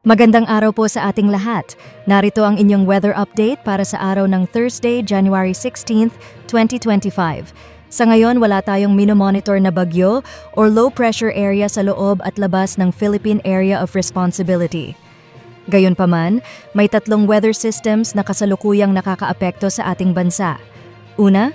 Magandang araw po sa ating lahat. Narito ang inyong weather update para sa araw ng Thursday, January 16th, 2025. Sa ngayon, wala tayong minomonitor na bagyo or low pressure area sa loob at labas ng Philippine Area of Responsibility. Gayunpaman, may tatlong weather systems na kasalukuyang nakakaapekto sa ating bansa. Una,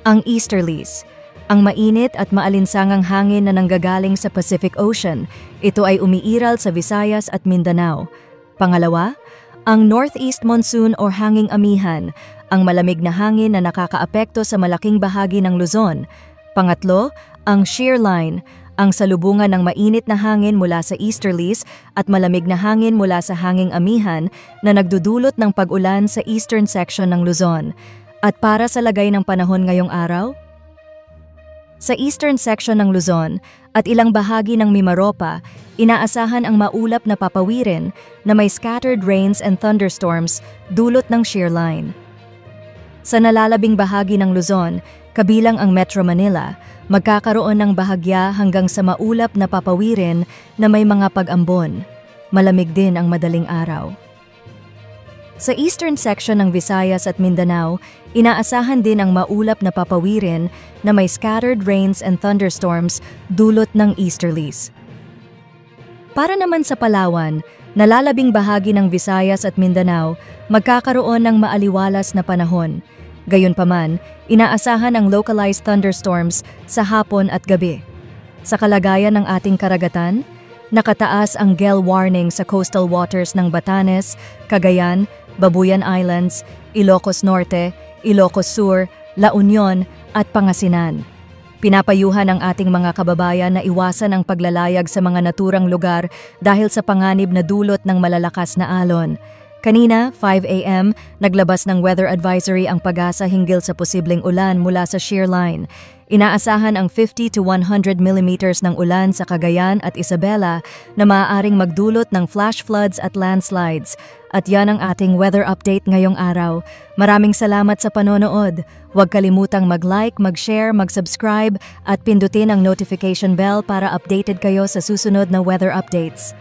ang easterlies. Ang mainit at maalinsangang hangin na nanggagaling sa Pacific Ocean. Ito ay umiiral sa Visayas at Mindanao. Pangalawa, ang northeast monsoon o hanging amihan, ang malamig na hangin na nakakaapekto sa malaking bahagi ng Luzon. Pangatlo, ang shear line, ang salubungan ng mainit na hangin mula sa easterlies at malamig na hangin mula sa hanging amihan na nagdudulot ng pag-ulan sa eastern section ng Luzon. At para sa lagay ng panahon ngayong araw, sa eastern section ng Luzon at ilang bahagi ng Mimaropa, inaasahan ang maulap na papawirin na may scattered rains and thunderstorms dulot ng shear line. Sa nalalabing bahagi ng Luzon, kabilang ang Metro Manila, magkakaroon ng bahagya hanggang sa maulap na papawirin na may mga pag-ambon. Malamig din ang madaling araw. Sa eastern section ng Visayas at Mindanao, inaasahan din ang maulap na papawirin na may scattered rains and thunderstorms dulot ng easterlies. Para naman sa Palawan, nalalabing bahagi ng Visayas at Mindanao, magkakaroon ng maaliwalas na panahon. Gayunpaman, inaasahan ang localized thunderstorms sa hapon at gabi. Sa kalagayan ng ating karagatan, nakataas ang gale warning sa coastal waters ng Batanes, Cagayan, Babuyan Islands, Ilocos Norte, Ilocos Sur, La Union at Pangasinan. Pinapayuhan ang ating mga kababayan na iwasan ang paglalayag sa mga naturang lugar dahil sa panganib na dulot ng malalakas na alon. Kanina, 5 a.m., naglabas ng weather advisory ang Pag-asa hinggil sa posibleng ulan mula sa shear line. Inaasahan ang 50 to 100 millimeters ng ulan sa Cagayan at Isabela na maaaring magdulot ng flash floods at landslides. At yan ang ating weather update ngayong araw. Maraming salamat sa panonood. Huwag kalimutang mag-like, mag-share, mag-subscribe at pindutin ang notification bell para updated kayo sa susunod na weather updates.